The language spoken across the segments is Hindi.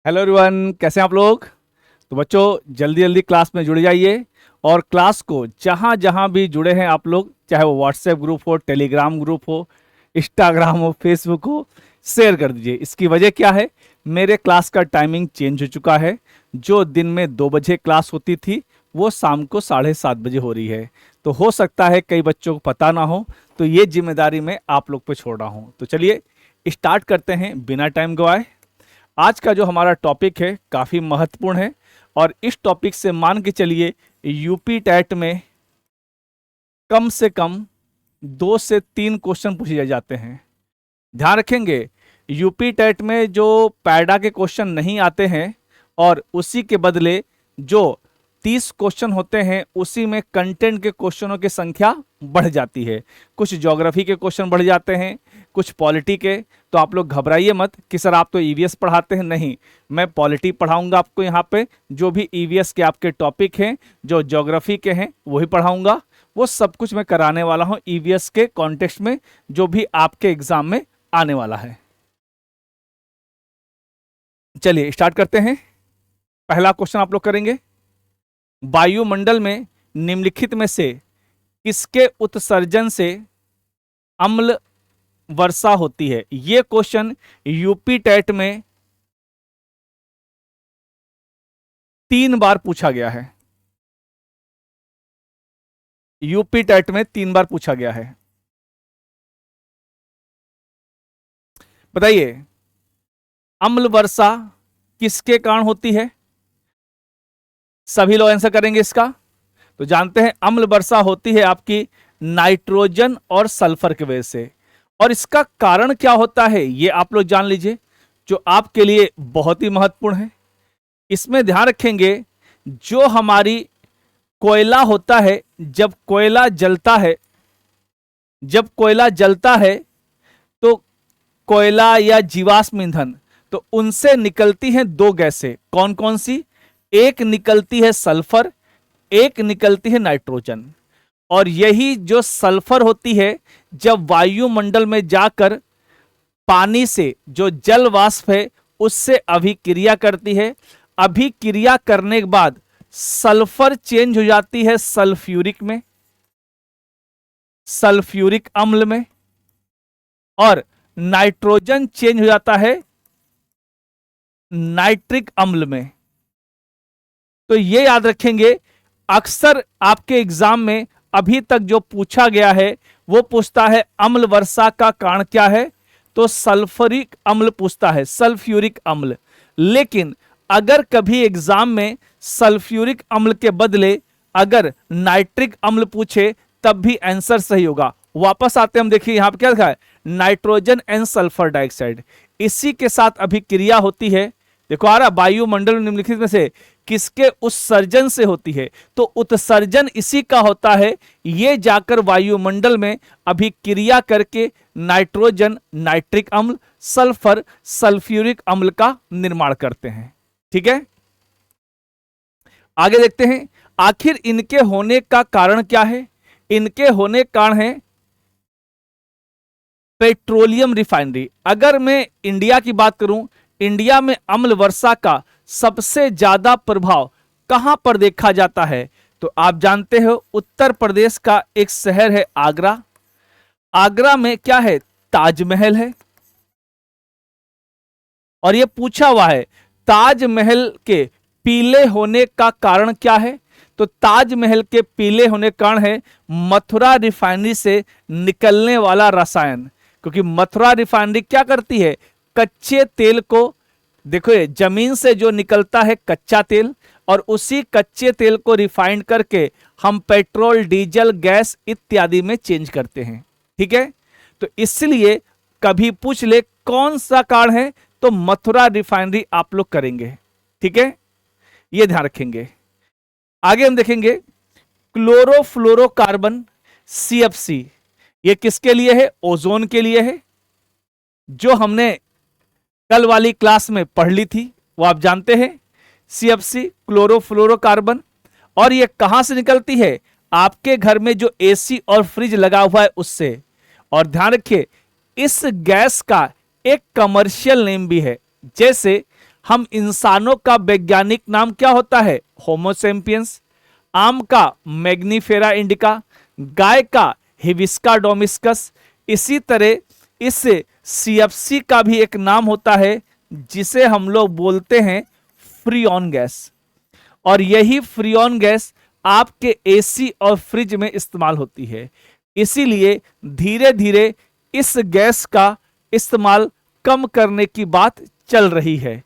हेलो एवरीवन, कैसे हैं आप लोग। तो बच्चों जल्दी जल्दी क्लास में जुड़ जाइए और क्लास को जहाँ जहाँ भी जुड़े हैं आप लोग, चाहे वो व्हाट्सएप ग्रुप हो, टेलीग्राम ग्रुप हो, इंस्टाग्राम हो, फेसबुक हो, शेयर कर दीजिए। इसकी वजह क्या है, मेरे क्लास का टाइमिंग चेंज हो चुका है। जो दिन में 2 बजे क्लास होती थी वो शाम को 7:30 बजे हो रही है। तो हो सकता है कई बच्चों को पता ना हो, तो ये जिम्मेदारी मैं आप लोग पे छोड़ रहा हूँ। तो चलिए स्टार्ट करते हैं बिना टाइम गवाए। आज का जो हमारा टॉपिक है काफ़ी महत्वपूर्ण है और इस टॉपिक से मान के चलिए यूपी टेट में कम से कम 2 से 3 क्वेश्चन पूछे जाते हैं। ध्यान रखेंगे, यूपी टेट में जो पैडा के क्वेश्चन नहीं आते हैं और उसी के बदले जो 30 क्वेश्चन होते हैं उसी में कंटेंट के क्वेश्चनों की संख्या बढ़ जाती है। कुछ ज्योग्राफी के क्वेश्चन बढ़ जाते हैं, कुछ पॉलिटी के। तो आप लोग घबराइए मत कि सर आप तो ईवीएस पढ़ाते हैं। नहीं, मैं पॉलिटी पढ़ाऊंगा आपको यहाँ पे। जो भी ईवीएस के आपके टॉपिक हैं, जो ज्योग्राफी के हैं, वही पढ़ाऊंगा। वो सब कुछ मैं कराने वाला हूँ ईवीएस के कॉन्टेक्स्ट में, जो भी आपके एग्जाम में आने वाला है। चलिए स्टार्ट करते हैं। पहला क्वेश्चन आप लोग करेंगे, वायुमंडल में निम्नलिखित में से किसके उत्सर्जन से अम्ल वर्षा होती है। यह क्वेश्चन यूपी टेट में 3 बार पूछा गया है। यूपी टेट में 3 बार पूछा गया है। बताइए, अम्ल वर्षा किसके कारण होती है। सभी लोग आंसर करेंगे इसका। तो जानते हैं अम्ल वर्षा होती है आपकी नाइट्रोजन और सल्फर की वजह से। और इसका कारण क्या होता है ये आप लोग जान लीजिए, जो आपके लिए बहुत ही महत्वपूर्ण है। इसमें ध्यान रखेंगे, जो हमारी कोयला होता है, जब कोयला जलता है, तो कोयला या जीवाश्म ईंधन, तो उनसे निकलती हैं 2 गैसें। कौन कौन सी? एक निकलती है सल्फर, एक निकलती है नाइट्रोजन। और यही जो सल्फर होती है, जब वायुमंडल में जाकर पानी से, जो जल वाष्प है, उससे अभिक्रिया करती है। अभिक्रिया करने के बाद सल्फर चेंज हो जाती है सल्फ्यूरिक में, सल्फ्यूरिक अम्ल में, और नाइट्रोजन चेंज हो जाता है नाइट्रिक अम्ल में। तो ये याद रखेंगे, अक्सर आपके एग्जाम में अभी तक जो पूछा गया है वो पूछता है अम्ल वर्षा का कारण क्या है, तो सल्फ्यूरिक अम्ल पूछता है, सल्फ्यूरिक अम्ल। लेकिन अगर कभी एग्जाम में सल्फ्यूरिक अम्ल के बदले अगर नाइट्रिक अम्ल पूछे तब भी आंसर सही होगा। वापस आते हम, देखिए यहां पर क्या लिखा है, नाइट्रोजन एंड सल्फर डाइऑक्साइड, इसी के साथ अभिक्रिया होती है। देखो आ रहा, वायुमंडल निम्नलिखित में से किसके उत्सर्जन से होती है, तो उत्सर्जन इसी का होता है। ये जाकर वायुमंडल में अभिक्रिया करके नाइट्रोजन नाइट्रिक अम्ल, सल्फर सल्फ्यूरिक अम्ल का निर्माण करते हैं। ठीक है, आगे देखते हैं, आखिर इनके होने का कारण क्या है। इनके होने का कारण है पेट्रोलियम रिफाइनरी। अगर मैं इंडिया की बात करूं, इंडिया में अम्ल वर्षा का सबसे ज्यादा प्रभाव कहां पर देखा जाता है, तो आप जानते हो उत्तर प्रदेश का एक शहर है आगरा। आगरा में क्या है, ताजमहल है। और यह पूछा हुआ है, ताजमहल के पीले होने का कारण क्या है, तो ताजमहल के पीले होने का कारण है मथुरा रिफाइनरी से निकलने वाला रसायन। क्योंकि मथुरा रिफाइनरी क्या करती है, कच्चे तेल को, देखो ये जमीन से जो निकलता है कच्चा तेल, और उसी कच्चे तेल को रिफाइंड करके हम पेट्रोल, डीजल, गैस इत्यादि में चेंज करते हैं। ठीक है, तो इसलिए कभी पूछ ले कौन सा कारण है, तो मथुरा रिफाइनरी आप लोग करेंगे। ठीक है, ये ध्यान रखेंगे। आगे हम देखेंगे, क्लोरोफ्लोरोकार्बन CFC, ये किसके लिए है, ओजोन के लिए है। जो हमने कल वाली क्लास में पढ़ ली थी वो आप जानते हैं, CFC क्लोरोफ्लोरोकार्बन। और ये कहां से निकलती है, आपके घर में जो AC और फ्रिज लगा हुआ है उससे। और ध्यान रखिए, इस गैस का एक कमर्शियल नेम भी है। जैसे हम इंसानों का वैज्ञानिक नाम क्या होता है? होमो सेपियंस। आम का मैग्नीफेरा इंडिका, गाय का हिबिस्का डोमिस्कस। इसी तरह इस सीएफसी का भी एक नाम होता है जिसे हम लोग बोलते हैं फ्रीऑन गैस, और यही फ्रीऑन गैस आपके एसी और फ्रिज में इस्तेमाल होती है। इसीलिए धीरे धीरे इस गैस का इस्तेमाल कम करने की बात चल रही है।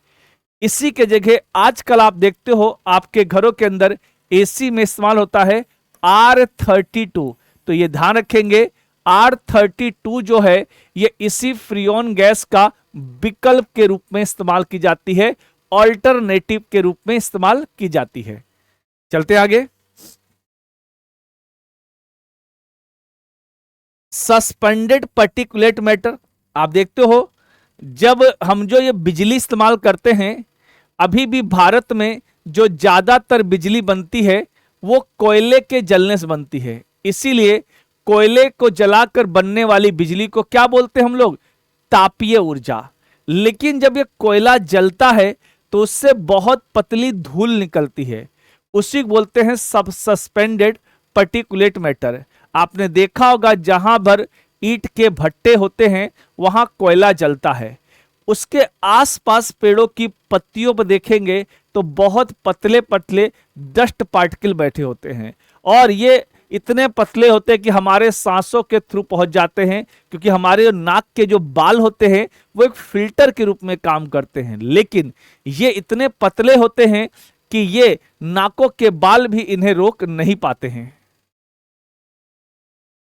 इसी के जगह आजकल आप देखते हो आपके घरों के अंदर एसी में इस्तेमाल होता है R32। तो ये ध्यान रखेंगे, R32 जो है ये इसी फ्रीऑन गैस का विकल्प के रूप में इस्तेमाल की जाती है, ऑल्टरनेटिव के रूप में इस्तेमाल की जाती है। चलते आगे। सस्पेंडेड पर्टिकुलेट मैटर, आप देखते हो जब हम जो ये बिजली इस्तेमाल करते हैं, अभी भी भारत में जो ज्यादातर बिजली बनती है वो कोयले के जलने से बनती है। इसीलिए कोयले को जलाकर बनने वाली बिजली को क्या बोलते हैं हम लोग? तापीय ऊर्जा। लेकिन जब ये कोयला जलता है तो उससे बहुत पतली धूल निकलती है, उसी को बोलते हैं सब सस्पेंडेड पर्टिकुलेट मैटर। आपने देखा होगा जहां भर ईंट के भट्टे होते हैं वहां कोयला जलता है, उसके आसपास पेड़ों की पत्तियों पर देखेंगे तो बहुत पतले पतले डस्ट पार्टिकल बैठे होते हैं, और ये इतने पतले होते हैं कि हमारे सांसों के थ्रू पहुंच जाते हैं, क्योंकि हमारे नाक के जो बाल होते हैं वो एक फिल्टर के रूप में काम करते हैं। लेकिन ये इतने पतले होते हैं कि ये नाकों के बाल भी इन्हें रोक नहीं पाते हैं।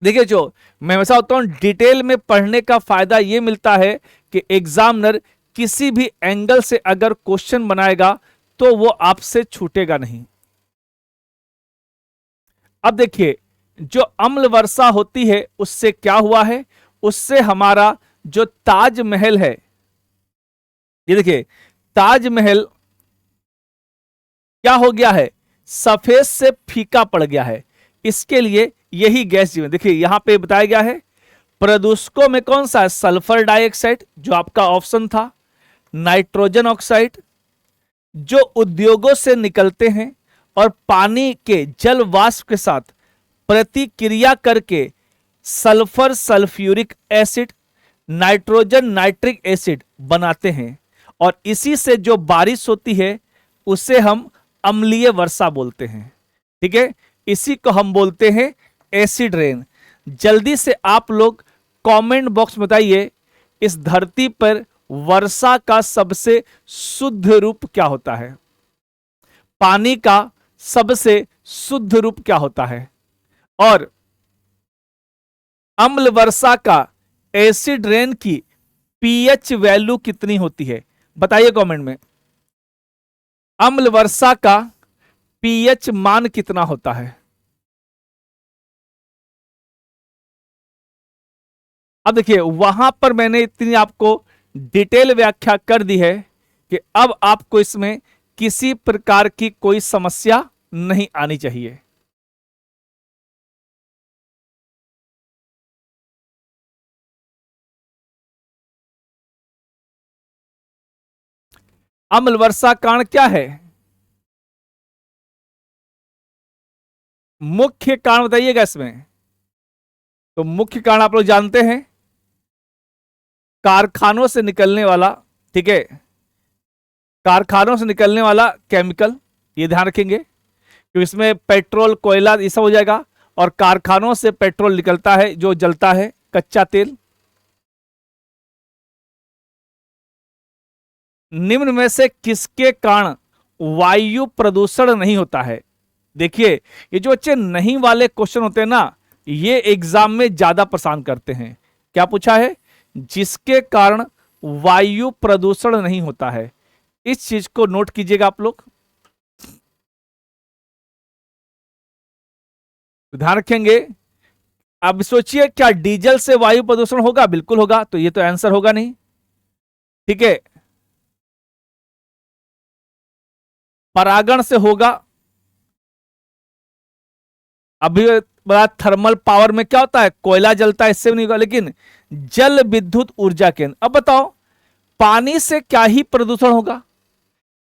देखिए, जो मैं ऐसा होता हूं, डिटेल में पढ़ने का फायदा यह मिलता है कि एग्जामिनर किसी भी एंगल से अगर क्वेश्चन बनाएगा तो वो आपसे छूटेगा नहीं। अब देखिए, जो अम्ल वर्षा होती है उससे क्या हुआ है? उससे हमारा जो ताजमहल है, ये देखिए ताजमहल क्या हो गया है? सफेद से फीका पड़ गया है। इसके लिए यही गैस जीवन, देखिए यहां पे बताया गया है। प्रदूषकों में कौन सा है? सल्फर डाइऑक्साइड जो आपका ऑप्शन था, नाइट्रोजन ऑक्साइड जो उद्योगों से निकलते हैं और पानी के जल वाष्प के साथ प्रतिक्रिया करके sulphur sulphuric acid, nitrogen nitric acid बनाते हैं, और इसी से जो बारिश होती है उसे हम अम्लीय वर्षा बोलते हैं। ठीक है, इसी को हम बोलते हैं एसिड रेन। जल्दी से आप लोग कमेंट बॉक्स में बताइए, इस धरती पर वर्षा का सबसे शुद्ध रूप क्या होता है? पानी का सबसे शुद्ध रूप क्या होता है? और अम्ल वर्षा का, एसिड रेन की पीएच वैल्यू कितनी होती है? बताइए कमेंट में। अम्ल वर्षा का पीएच मान कितना होता है? अब देखिए, वहां पर मैंने इतनी आपको डिटेल व्याख्या कर दी है कि अब आपको इसमें किसी प्रकार की कोई समस्या नहीं आनी चाहिए। अम्ल वर्षा कारण क्या है? मुख्य कारण बताइएगा इसमें। तो मुख्य कारण आप लोग जानते हैं, कारखानों से निकलने वाला, ठीक है, कारखानों से निकलने वाला केमिकल, ये ध्यान रखेंगे क्योंकि इसमें पेट्रोल कोयला ये सब हो जाएगा, और कारखानों से पेट्रोल निकलता है जो जलता है, कच्चा तेल। निम्न में से किसके कारण वायु प्रदूषण नहीं होता है? देखिए, ये जो बच्चे नहीं वाले क्वेश्चन होते हैं ना, ये एग्जाम में ज्यादा परेशान करते हैं। क्या पूछा है? जिसके कारण वायु प्रदूषण नहीं होता है। इस चीज को नोट कीजिएगा आप लोग, ध्यान रखेंगे। अब सोचिए, क्या डीजल से वायु प्रदूषण होगा? बिल्कुल होगा, तो ये तो आंसर होगा नहीं। ठीक है, परागण से होगा। अभी थर्मल पावर में क्या होता है? कोयला जलता है, इससे भी नहीं होगा। लेकिन जल विद्युत ऊर्जा केंद्र, अब बताओ पानी से क्या ही प्रदूषण होगा?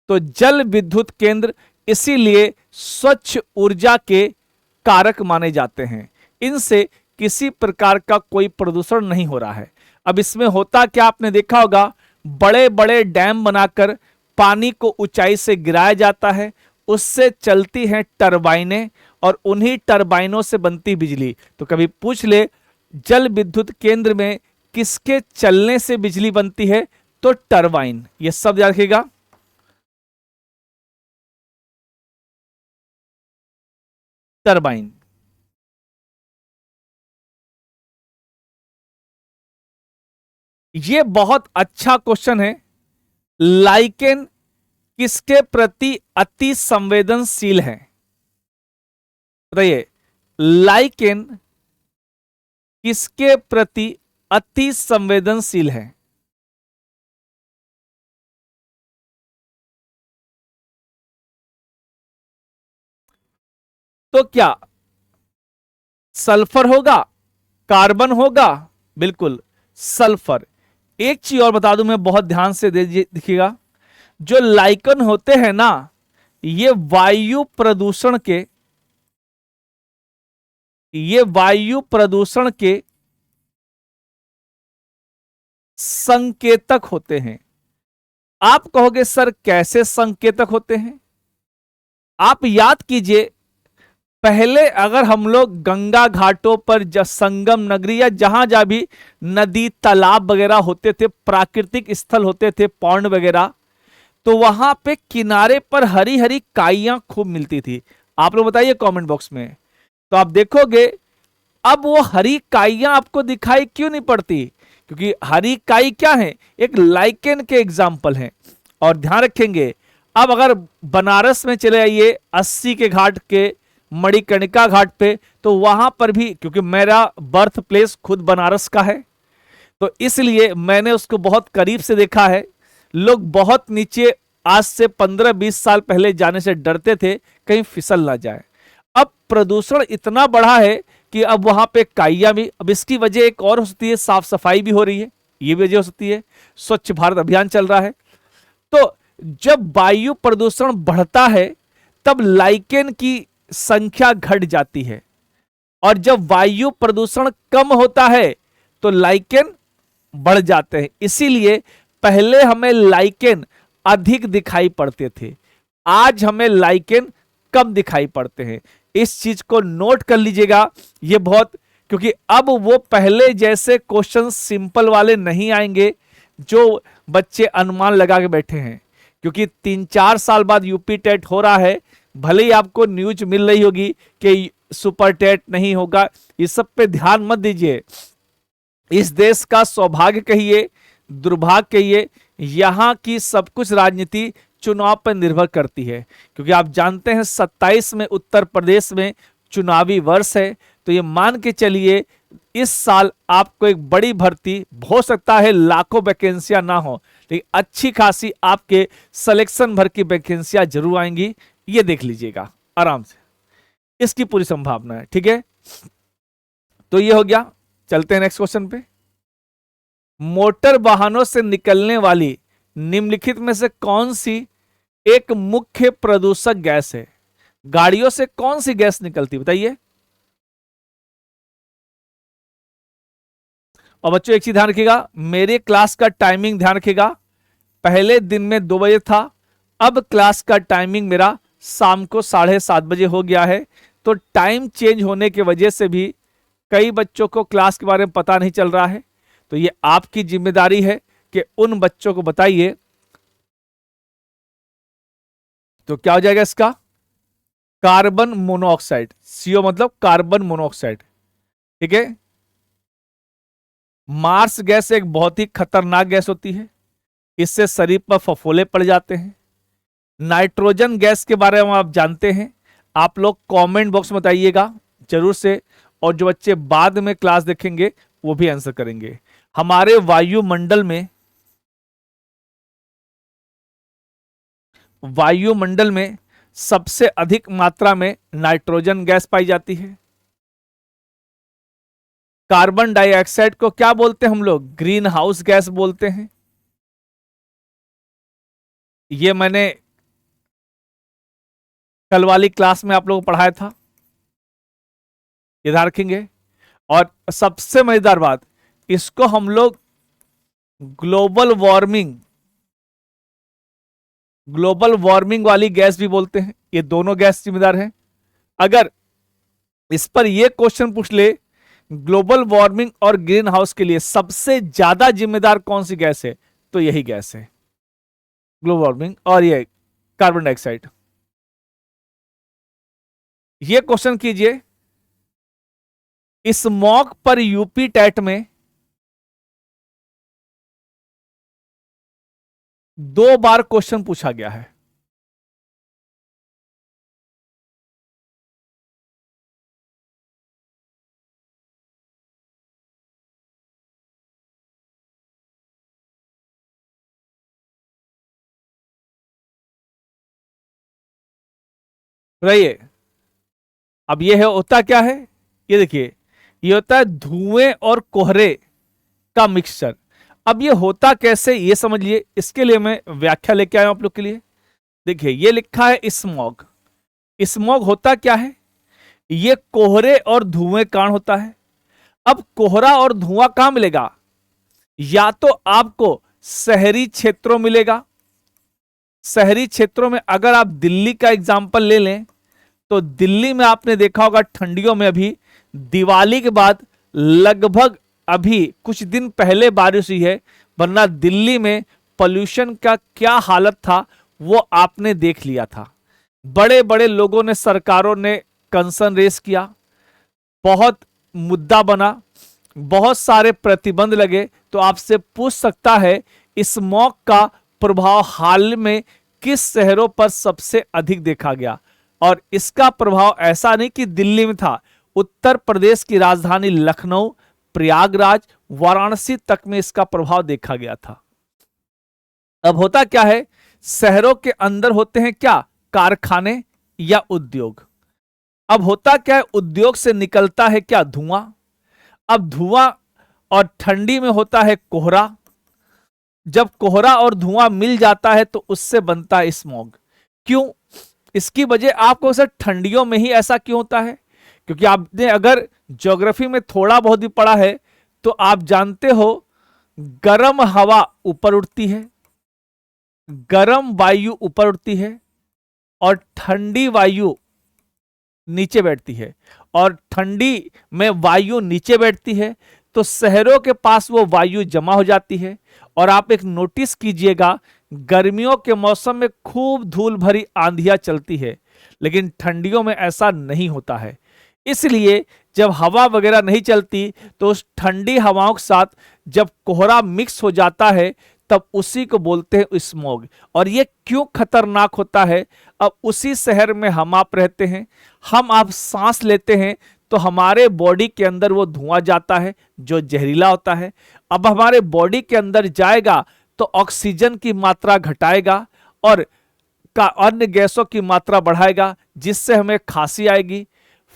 तो जल विद्युत केंद्र इसीलिए स्वच्छ ऊर्जा के कारक माने जाते हैं। इनसे किसी प्रकार का कोई प्रदूषण नहीं हो रहा है। अब इसमें होता क्या, आपने देखा होगा, बड़े बड़े डैम बनाकर पानी को ऊंचाई से गिराया जाता है, उससे चलती हैं टरबाइनें और उन्हीं टरबाइनों से बनती बिजली। तो कभी पूछ ले जल विद्युत केंद्र में किसके चलने से बिजली बनती है, तो टरबाइन। ये सब याद रखिएगा। टरबाइन। ये बहुत अच्छा क्वेश्चन है। लाइकेन किसके प्रति अति संवेदनशील है? बताइए, लाइकेन किसके प्रति अति संवेदनशील है? तो क्या सल्फर होगा, कार्बन होगा? बिल्कुल सल्फर। एक चीज और बता दूं मैं, बहुत ध्यान से देखिएगा, जो लाइकन होते हैं ना, ये वायु प्रदूषण के संकेतक होते हैं। आप कहोगे सर कैसे संकेतक होते हैं? आप याद कीजिए, पहले अगर हम लोग गंगा घाटों पर, संगम नगरी या जहां जहां भी नदी तालाब वगैरह होते थे, प्राकृतिक स्थल होते थे, पौंड वगैरह, तो वहां पे किनारे पर हरी हरी काइयां खूब मिलती थी। आप लोग बताइए कमेंट बॉक्स में। तो आप देखोगे अब वो हरी काइयां आपको दिखाई क्यों नहीं पड़ती? क्योंकि हरी काई क्या है? एक लाइकेन के एग्जाम्पल है। और ध्यान रखेंगे, अब अगर बनारस में चले आइए, 80 के घाट के मणिकर्णिका घाट पे, तो वहां पर भी, क्योंकि मेरा बर्थ प्लेस खुद बनारस का है, तो इसलिए मैंने उसको बहुत करीब से देखा है। लोग बहुत नीचे, आज से 15-20 साल पहले जाने से डरते थे कहीं फिसल ना जाए। अब प्रदूषण इतना बढ़ा है कि अब वहां पे काइया भी, अब इसकी वजह एक और हो सकती है, साफ सफाई भी हो रही है, ये भी वजह हो सकती है, स्वच्छ भारत अभियान चल रहा है। तो जब वायु प्रदूषण बढ़ता है तब लाइकेन की संख्या घट जाती है, और जब वायु प्रदूषण कम होता है तो लाइकेन बढ़ जाते हैं। इसीलिए पहले हमें लाइकेन अधिक दिखाई पड़ते थे, आज हमें लाइकेन कम दिखाई पड़ते हैं। इस चीज को नोट कर लीजिएगा, ये बहुत, क्योंकि अब वो पहले जैसे क्वेश्चन सिंपल वाले नहीं आएंगे जो बच्चे अनुमान लगा के बैठे हैं। क्योंकि 3-4 साल बाद यूपी टेट हो रहा है, भले ही आपको न्यूज मिल रही होगी कि सुपर टेट नहीं होगा, इस सब पे ध्यान मत दीजिए। इस देश का सौभाग्य कहिए, दुर्भाग्य कहिए, यहां की सब कुछ राजनीति चुनाव पर निर्भर करती है। क्योंकि आप जानते हैं 27 में उत्तर प्रदेश में चुनावी वर्ष है, तो ये मान के चलिए इस साल आपको एक बड़ी भर्ती, हो सकता है लाखों वैकेंसियां ना हो, लेकिन अच्छी खासी आपके सिलेक्शन भर की वैकेंसियां जरूर आएंगी। ये देख लीजिएगा आराम से, इसकी पूरी संभावना है। ठीक है, तो ये हो गया। चलते हैं नेक्स्ट क्वेश्चन पे। मोटर वाहनों से निकलने वाली निम्नलिखित में से कौन सी एक मुख्य प्रदूषक गैस है? गाड़ियों से कौन सी गैस निकलती, बताइए। और बच्चों एक चीज ध्यान रखिएगा, मेरे क्लास का टाइमिंग ध्यान रखिएगा, पहले दिन में 2 बजे था, अब क्लास का टाइमिंग मेरा शाम को 7:30 बजे हो गया है। तो टाइम चेंज होने की वजह से भी कई बच्चों को क्लास के बारे में पता नहीं चल रहा है। तो ये आपकी जिम्मेदारी है कि उन बच्चों को बताइए। तो क्या हो जाएगा इसका? कार्बन मोनोऑक्साइड, सीओ मतलब कार्बन मोनोऑक्साइड। ठीक है, मार्स गैस एक बहुत ही खतरनाक गैस होती है, इससे शरीर पर फफोले पड़ जाते हैं। नाइट्रोजन गैस के बारे में आप जानते हैं, आप लोग कमेंट बॉक्स में बताइएगा जरूर से, और जो बच्चे बाद में क्लास देखेंगे वो भी आंसर करेंगे। हमारे वायुमंडल में सबसे अधिक मात्रा में नाइट्रोजन गैस पाई जाती है। कार्बन डाइऑक्साइड को क्या बोलते हैं हम लोग? ग्रीन हाउस गैस बोलते हैं। ये मैंने कल वाली क्लास में आप लोगों को पढ़ाया था, ये ध्यान रखेंगे। और सबसे मजेदार बात, इसको हम लोग ग्लोबल वार्मिंग वाली गैस भी बोलते हैं। ये दोनों गैस जिम्मेदार हैं। अगर इस पर यह क्वेश्चन पूछ ले, ग्लोबल वार्मिंग और ग्रीन हाउस के लिए सबसे ज्यादा जिम्मेदार कौन सी गैस है, तो यही गैस है, ग्लोबल वार्मिंग और ये कार्बन डाइऑक्साइड। ये क्वेश्चन कीजिए, इस मॉक पर यूपी टेट में 2 बार क्वेश्चन पूछा गया है। रहिए, अब ये है, होता क्या है, ये देखिए, ये होता है धुएं और कोहरे का मिक्सचर। अब ये होता कैसे, ये समझिए। इसके लिए मैं व्याख्या लेके आया हूं आप लोग के लिए। देखिए, ये लिखा है स्मॉग। स्मॉग होता क्या है, ये कोहरे और धुएं कारण होता है। अब कोहरा और धुआं कहां मिलेगा, या तो आपको शहरी क्षेत्रों मिलेगा। शहरी क्षेत्रों में अगर आप दिल्ली का एग्जांपल ले लें, तो दिल्ली में आपने देखा होगा ठंडियों में, अभी दिवाली के बाद लगभग अभी कुछ दिन पहले बारिश हुई है, वरना दिल्ली में पोल्यूशन का क्या हालत था वो आपने देख लिया था। बड़े बड़े लोगों ने, सरकारों ने कंसर्न रेस किया, बहुत मुद्दा बना, बहुत सारे प्रतिबंध लगे। तो आपसे पूछ सकता है, स्मॉग का प्रभाव हाल में किस शहरों पर सबसे अधिक देखा गया। और इसका प्रभाव ऐसा नहीं कि दिल्ली में था, उत्तर प्रदेश की राजधानी लखनऊ, प्रयागराज, वाराणसी तक में इसका प्रभाव देखा गया था। अब होता क्या है, शहरों के अंदर होते हैं क्या, कारखाने या उद्योग। अब होता क्या है, उद्योग से निकलता है क्या, धुआं। अब धुआं और ठंडी में होता है कोहरा। जब कोहरा और धुआं मिल जाता है तो उससे बनता है स्मॉग। क्यों, इसकी वजह आपको सर ठंडियों में ही ऐसा क्यों होता है, क्योंकि आपने अगर ज्योग्राफी में थोड़ा बहुत भी पढ़ा है तो आप जानते हो, गर्म हवा ऊपर उठती है, गर्म वायु ऊपर उठती है और ठंडी वायु नीचे बैठती है। और ठंडी में वायु नीचे बैठती है तो शहरों के पास वो वायु जमा हो जाती है। और आप एक नोटिस कीजिएगा, गर्मियों के मौसम में खूब धूल भरी आंधियां चलती है, लेकिन ठंडियों में ऐसा नहीं होता है। इसलिए जब हवा वगैरह नहीं चलती तो उस ठंडी हवाओं के साथ जब कोहरा मिक्स हो जाता है तब उसी को बोलते हैं स्मॉग। और ये क्यों खतरनाक होता है, अब उसी शहर में हम आप रहते हैं, हम आप सांस लेते हैं तो हमारे बॉडी के अंदर वो धुआं जाता है जो जहरीला होता है। अब हमारे बॉडी के अंदर जाएगा तो ऑक्सीजन की मात्रा घटाएगा और अन्य गैसों की मात्रा बढ़ाएगा, जिससे हमें खांसी आएगी,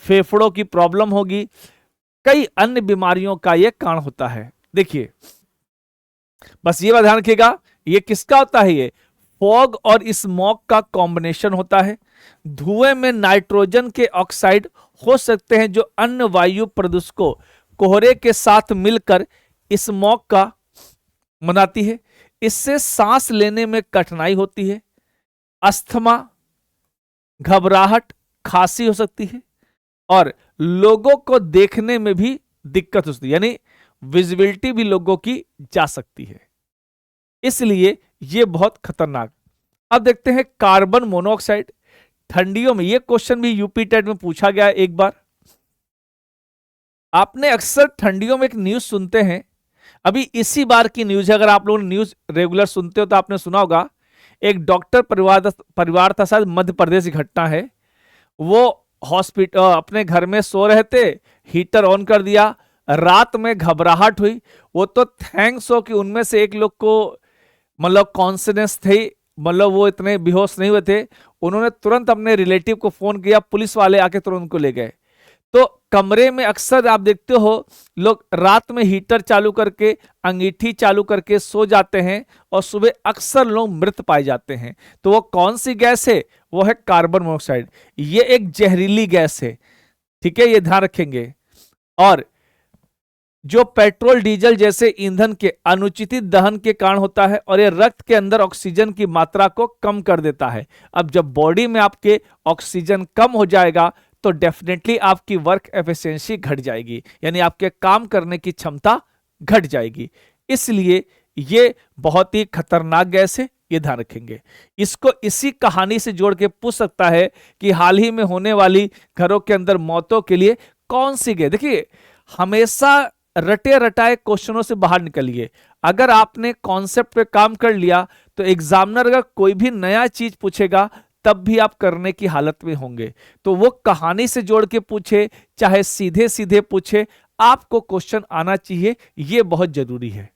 फेफड़ों की प्रॉब्लम होगी, कई अन्य बीमारियों का यह कारण होता है। देखिए, बस ये बात ध्यान रखिएगा, ये किसका होता है, ये फॉग और स्मॉग का कॉम्बिनेशन होता है। धुएं में नाइट्रोजन के ऑक्साइड हो सकते हैं जो अन्य वायु प्रदूषकों कोहरे के साथ मिलकर स्मॉग का बनाती है। इससे सांस लेने में कठिनाई होती है, अस्थमा, घबराहट, खांसी हो सकती है और लोगों को देखने में भी दिक्कत हो सकती है, यानी विजिबिलिटी भी लोगों की जा सकती है। इसलिए यह बहुत खतरनाक। अब देखते हैं कार्बन मोनोऑक्साइड ठंडियों में। यह क्वेश्चन भी यूपी टेट में पूछा गया एक बार। आपने अक्सर ठंडियों में एक न्यूज सुनते हैं, अभी इसी बार की न्यूज है, अगर आप लोग न्यूज रेगुलर सुनते हो तो आपने सुना होगा, एक डॉक्टर परिवार था, शायद मध्य प्रदेश की घटना है। वो हॉस्पिटल अपने घर में सो रहे थे, हीटर ऑन कर दिया, रात में घबराहट हुई। वो तो थैंक्स हो कि उनमें से एक लोग को मतलब कॉन्फिडेंस थी, मतलब वो इतने बेहोश नहीं हुए थे। उन्होंने तुरंत अपने रिलेटिव को फोन किया, पुलिस वाले आके तुरंत उनको ले गए। तो कमरे में अक्सर आप देखते हो लोग रात में हीटर चालू करके, अंगीठी चालू करके सो जाते हैं और सुबह अक्सर लोग मृत पाए जाते हैं। तो वो कौन सी गैस है? वो है कार्बन मोनोऑक्साइड। ये एक जहरीली गैस है, ठीक है, ये ध्यान रखेंगे। और जो पेट्रोल डीजल जैसे ईंधन के अनुचित दहन के कारण होता है और ये रक्त के अंदर ऑक्सीजन की मात्रा को कम कर देता है। अब जब बॉडी में आपके ऑक्सीजन कम हो जाएगा तो डेफिनेटली आपकी वर्क एफिशिएंसी घट जाएगी, यानी आपके काम करने की क्षमता घट जाएगी। इसलिए ये बहुत ही खतरनाक गैस है, ये ध्यान रखेंगे। इसको इसी कहानी से जोड़ के पूछ सकता है कि हाल ही में होने वाली घरों के अंदर मौतों के लिए कौन सी गैस। देखिए, हमेशा रटे रटाए क्वेश्चनों से बाहर निकलिए। अगर आपने कॉन्सेप्ट पे काम कर लिया तो एग्जामिनर अगर कोई भी नया चीज पूछेगा तब भी आप करने की हालत में होंगे। तो वो कहानी से जोड़ के पूछे चाहे सीधे सीधे पूछे, आपको क्वेश्चन आना चाहिए, ये बहुत जरूरी है।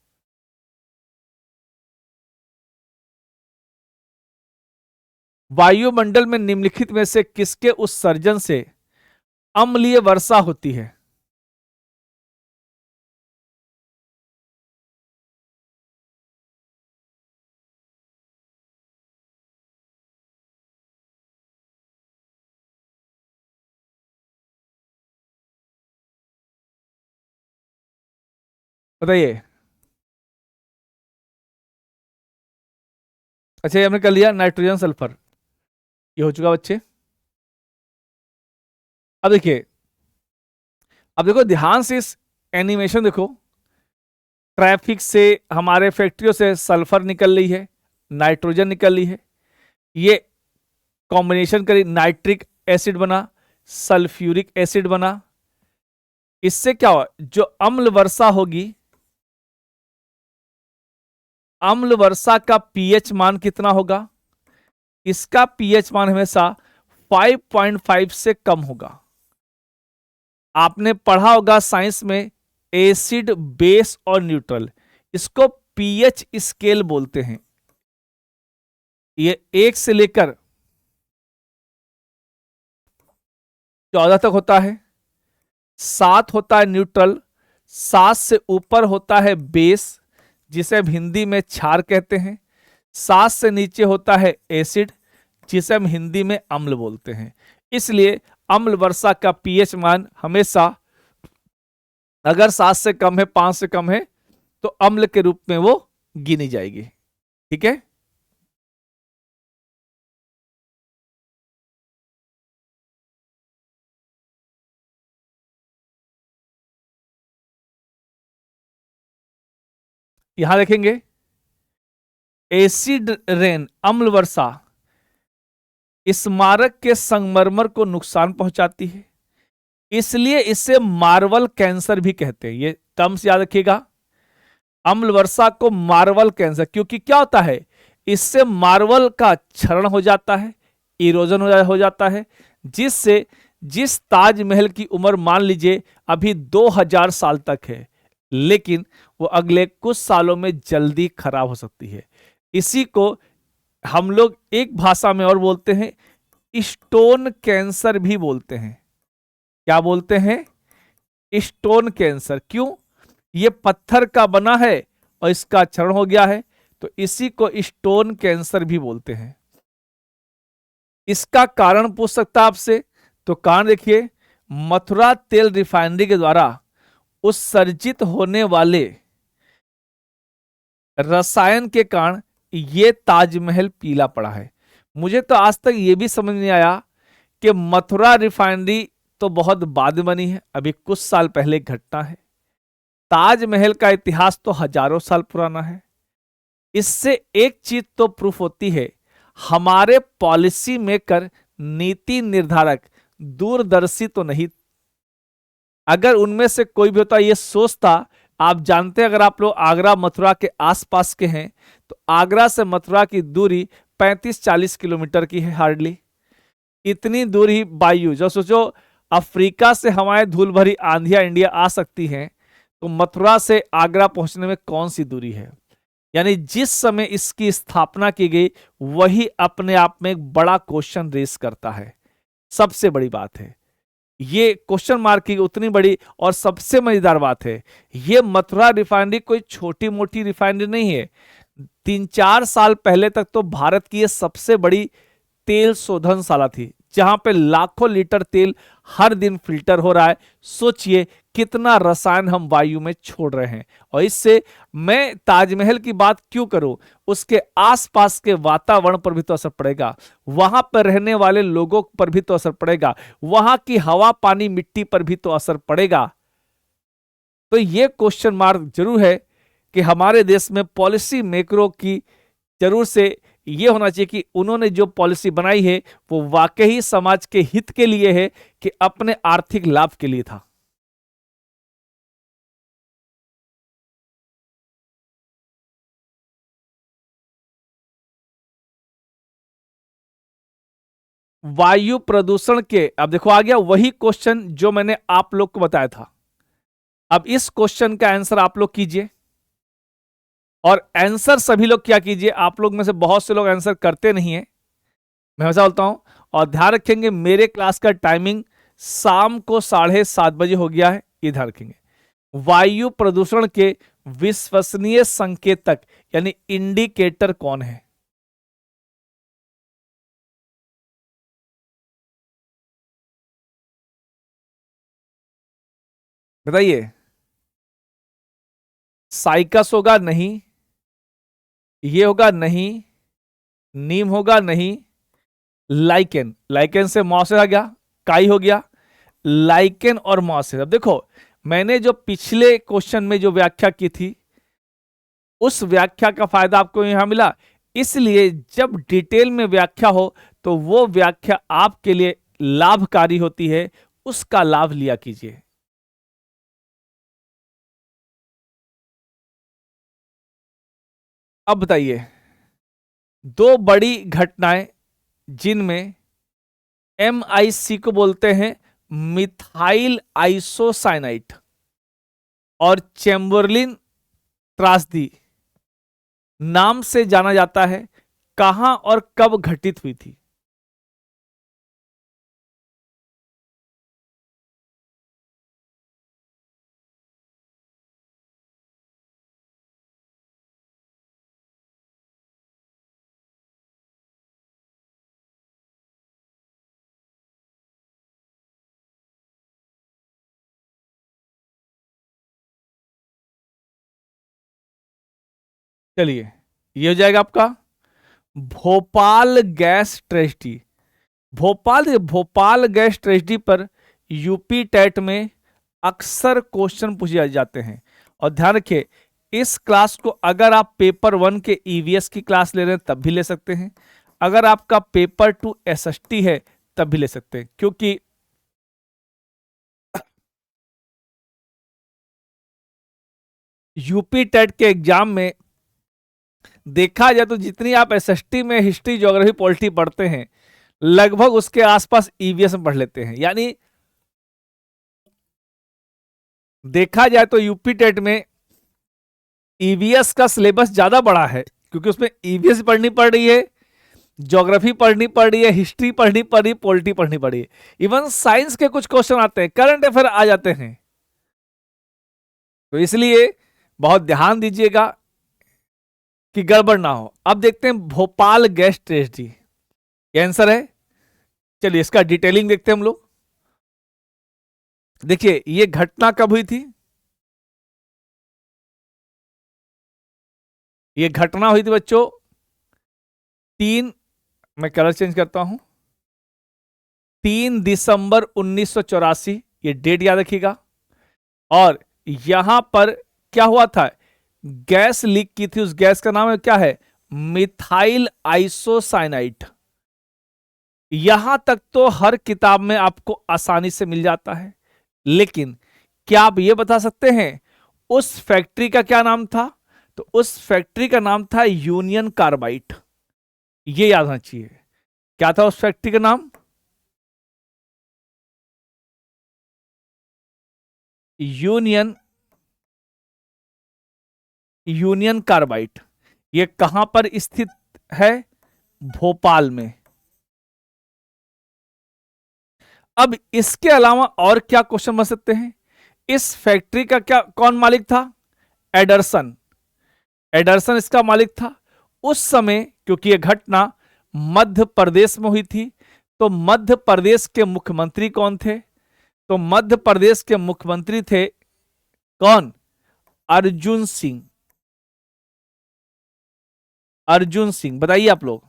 वायुमंडल में निम्नलिखित में से किसके उत्सर्जन से अम्लीय वर्षा होती है? बताइए। अच्छा, ये हमने कर लिया नाइट्रोजन सल्फर, ये हो चुका बच्चे। अब देखिए, अब देखो ध्यान से इस एनिमेशन देखो। ट्रैफिक से, हमारे फैक्ट्रियों से सल्फर निकल रही है, नाइट्रोजन निकल रही है, ये कॉम्बिनेशन करी नाइट्रिक एसिड बना, सल्फ्यूरिक एसिड बना। इससे क्या हुआ? जो अम्ल वर्षा होगी, अम्ल वर्षा का पीएच मान कितना होगा? इसका पीएच मान हमेशा 5.5 से कम होगा। आपने पढ़ा होगा साइंस में एसिड, बेस और न्यूट्रल, इसको पीएच स्केल बोलते हैं। ये 1 से लेकर 14 तक होता है। 7 होता है न्यूट्रल, 7 से ऊपर होता है बेस, जिसे हम हिंदी में क्षार कहते हैं। 7 से नीचे होता है एसिड, जिसे हम हिंदी में अम्ल बोलते हैं। इसलिए अम्ल वर्षा का पीएच मान हमेशा, अगर 7 से कम है, 5 से कम है, तो अम्ल के रूप में वो गिनी जाएगी। ठीक है। यहां देखेंगे, एसिड रेन, अम्ल वर्षा, स्मारक के संगमरमर को नुकसान पहुंचाती है, इसलिए इसे मार्वल कैंसर भी कहते हैं। ये टर्म्स याद रखिएगा, अम्ल वर्षा को मार्वल कैंसर, क्योंकि क्या होता है, इससे मार्वल का क्षरण हो जाता है, इरोजन हो जाता है, जिससे जिस ताजमहल की उम्र मान लीजिए अभी 2000 साल तक है, लेकिन वो अगले कुछ सालों में जल्दी खराब हो सकती है। इसी को हम लोग एक भाषा में और बोलते हैं, स्टोन कैंसर भी बोलते हैं। क्या बोलते हैं? Stone cancer. क्यों? ये पत्थर का बना है और इसका क्षरण हो गया है, तो इसी को स्टोन कैंसर भी बोलते हैं। इसका कारण पूछ सकता आपसे, तो कारण देखिए, मथुरा तेल रिफाइनरी के द्वारा उत्सर्जित होने वाले रसायन के कारण ये ताजमहल पीला पड़ा है। मुझे तो आज तक ये भी समझ नहीं आया कि मथुरा रिफाइनरी तो बहुत बाद में बनी है, अभी कुछ साल पहले घटना है। ताजमहल का इतिहास तो हजारों साल पुराना है। इससे एक चीज तो प्रूफ होती है, हमारे पॉलिसी मेकर, नीति निर्धारक दूरदर्शी तो नहीं। अगर उनमें से कोई भी होता ये सोचता, आप जानते हैं अगर आप लोग आगरा मथुरा के आसपास के हैं तो आगरा से मथुरा की दूरी 35-40 किलोमीटर की है हार्डली। इतनी दूरी वायु, जो सोचो अफ्रीका से हमारे धूल भरी आंधियां इंडिया आ सकती हैं, तो मथुरा से आगरा पहुंचने में कौन सी दूरी है। यानी जिस समय इसकी स्थापना की गई वही अपने आप में एक बड़ा क्वेश्चन रेस करता है। सबसे बड़ी बात है ये क्वेश्चन मार्क की उतनी बड़ी। और सबसे मजेदार बात है, ये मथुरा रिफाइनरी कोई छोटी मोटी रिफाइनरी नहीं है। 3-4 साल पहले तक तो भारत की ये सबसे बड़ी तेल शोधनशाला थी, जहां पे लाखों लीटर तेल हर दिन फिल्टर हो रहा है। सोचिए कितना रसायन हम वायु में छोड़ रहे हैं। और इससे मैं ताजमहल की बात क्यों करूं, उसके आसपास के वातावरण पर भी तो असर पड़ेगा, वहां पर रहने वाले लोगों पर भी तो असर पड़ेगा, वहां की हवा पानी मिट्टी पर भी तो असर पड़ेगा। तो ये क्वेश्चन मार्क जरूर है कि हमारे देश में पॉलिसी मेकरों की जरूर से ये होना चाहिए कि उन्होंने जो पॉलिसी बनाई है वो वाकई समाज के हित के लिए है कि अपने आर्थिक लाभ के लिए था। वायु प्रदूषण के, अब देखो आ गया वही क्वेश्चन जो मैंने आप लोग को बताया था। अब इस क्वेश्चन का आंसर आप लोग कीजिए, और आंसर सभी लोग क्या कीजिए, आप लोग में से बहुत से लोग आंसर करते नहीं है, मैं वैसा बोलता हूं। और ध्यान रखेंगे मेरे क्लास का टाइमिंग शाम को 7:30 बजे हो गया है, ये ध्यान रखेंगे। वायु प्रदूषण के विश्वसनीय संकेतक यानी इंडिकेटर कौन है? बताइए। साइकस होगा नहीं, ये होगा नहीं, नीम होगा नहीं, लाइकेन, लाइकेन से मॉस आ गया, काई हो गया, लाइकेन और मॉस। अब देखो मैंने जो पिछले क्वेश्चन में जो व्याख्या की थी उस व्याख्या का फायदा आपको यहां मिला। इसलिए जब डिटेल में व्याख्या हो तो वो व्याख्या आपके लिए लाभकारी होती है, उसका लाभ लिया कीजिए। अब बताइए, दो बड़ी घटनाएं जिनमें MIC को बोलते हैं मिथाइल आइसोसाइनाइट और चेम्बरलिन त्रासदी नाम से जाना जाता है, कहां और कब घटित हुई थी? चलिए, ये हो जाएगा आपका Bhopal gas tragedy. Bhopal gas tragedy पर यूपी टेट में अक्सर क्वेश्चन पूछे जाते हैं। और ध्यान रखिए इस क्लास को अगर आप पेपर 1 के ईवीएस की क्लास ले रहे हैं तब भी ले सकते हैं, अगर आपका पेपर 2 SST है तब भी ले सकते हैं, क्योंकि यूपी टेट के एग्जाम में देखा जाए तो जितनी आप एसएसटी में हिस्ट्री ज्योग्राफी पॉलिटी पढ़ते हैं लगभग उसके आसपास ईवीएस में पढ़ लेते हैं। यानी देखा जाए तो यूपी टेट में ईवीएस का सिलेबस ज्यादा बड़ा है, क्योंकि उसमें ईवीएस पढ़नी पड़ रही है, ज्योग्राफी पढ़नी पड़ रही है, हिस्ट्री पढ़नी पड़ रही है, पॉलिटी पढ़नी पड़ रही है, इवन साइंस के कुछ क्वेश्चन आते हैं, करंट अफेयर आ जाते हैं। तो इसलिए बहुत ध्यान दीजिएगा कि गड़बड़ ना हो। अब देखते हैं भोपाल गैस ट्रेजेडी, ये आंसर है। चलिए इसका डिटेलिंग देखते हैं हम लोग। देखिए ये घटना कब हुई थी, ये घटना हुई थी बच्चों 3, मैं कलर चेंज करता हूं, 3 दिसंबर 1984, ये डेट याद रखिएगा। और यहां पर क्या हुआ था, गैस लीक की थी, उस गैस का नाम है क्या है, मिथाइल आइसोसाइनाइट। यहां तक तो हर किताब में आपको आसानी से मिल जाता है, लेकिन क्या आप ये बता सकते हैं उस फैक्ट्री का क्या नाम था? तो उस फैक्ट्री का नाम था यूनियन कार्बाइड, ये याद होना चाहिए। क्या था उस फैक्ट्री का नाम? Union union carbide. ये कहां पर स्थित है? भोपाल में। अब इसके अलावा और क्या क्वेश्चन बन सकते हैं? इस फैक्ट्री का क्या कौन मालिक था? एडरसन। एडरसन इसका मालिक था। उस समय क्योंकि यह घटना मध्य प्रदेश में हुई थी, तो मध्य प्रदेश के मुख्यमंत्री कौन थे? तो मध्य प्रदेश के मुख्यमंत्री थे कौन? अर्जुन सिंह। अर्जुन सिंह, बताइए आप लोग।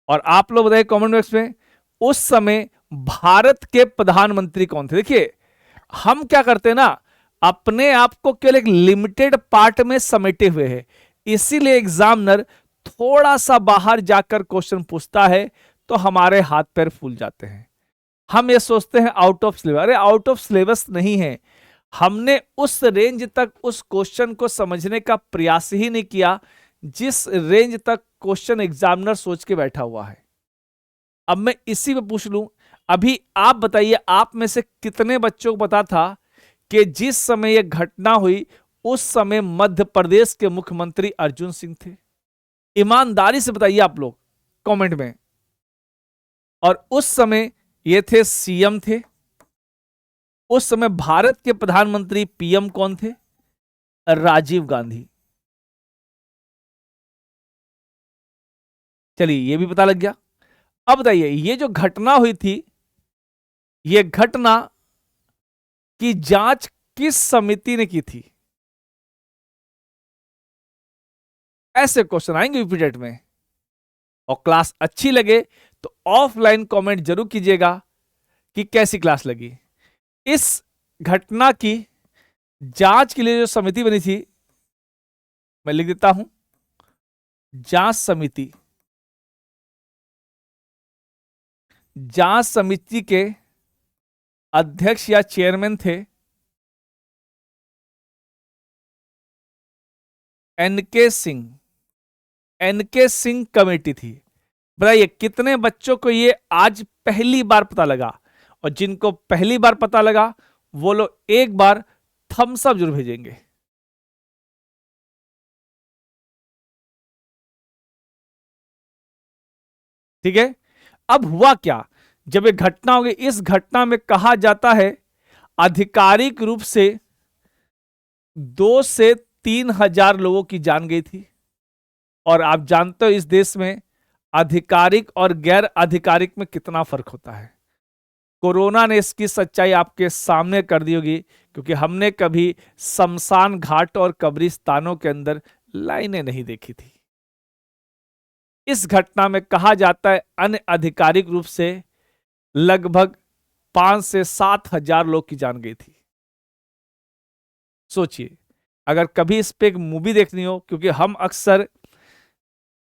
और आप लोग बताइए कमेंट बॉक्स में, उस समय भारत के प्रधानमंत्री कौन थे? देखिए, हम क्या करते हैं ना, अपने आप को केवल एक लिमिटेड पार्ट में समेटे हुए हैं, इसीलिए एग्जामिनर थोड़ा सा बाहर जाकर क्वेश्चन पूछता है तो हमारे हाथ पैर फूल जाते हैं। हम ये सोचते हैं आउट ऑफ सिलेबस। अरे आउट ऑफ सिलेबस नहीं है, हमने उस रेंज तक उस क्वेश्चन को समझने का प्रयास ही नहीं किया जिस रेंज तक क्वेश्चन एग्जामिनर सोच के बैठा हुआ है। अब मैं इसी पे पूछ लूं, अभी आप बताइए, आप में से कितने बच्चों को पता था कि जिस समय यह घटना हुई उस समय मध्य प्रदेश के मुख्यमंत्री अर्जुन सिंह थे? ईमानदारी से बताइए आप लोग कमेंट में। और उस समय ये थे सीएम थे। उस समय भारत के प्रधानमंत्री पीएम कौन थे? राजीव गांधी। चलिए ये भी पता लग गया। अब बताइए, ये जो घटना हुई थी, ये घटना की जांच किस समिति ने की थी? ऐसे क्वेश्चन आएंगे यूपीटेट में। और क्लास अच्छी लगे तो ऑफलाइन कमेंट जरूर कीजिएगा कि कैसी क्लास लगी। इस घटना की जांच के लिए जो समिति बनी थी, मैं लिख देता हूं, जांच समिति। जांच समिति के अध्यक्ष या चेयरमैन थे NK Singh. NK Singh committee थी। बताइए कितने बच्चों को ये आज पहली बार पता लगा? और जिनको पहली बार पता लगा वो लोग एक बार थम्स अप जरूर भेजेंगे। ठीक है। अब हुआ क्या जब ये घटना हो गई? इस घटना में कहा जाता है आधिकारिक रूप से 2 से 3 हजार लोगों की जान गई थी। और आप जानते हो इस देश में आधिकारिक और गैर आधिकारिक में कितना फर्क होता है। कोरोना ने इसकी सच्चाई आपके सामने कर दी होगी, क्योंकि हमने कभी शमशान घाट और कब्रिस्तानों के अंदर लाइनें नहीं देखी थी। इस घटना में कहा जाता है अन्य आधिकारिक रूप से लगभग 5 से 7 हजार लोग की जान गई थी। सोचिए, अगर कभी इस पे एक मूवी देखनी हो, क्योंकि हम अक्सर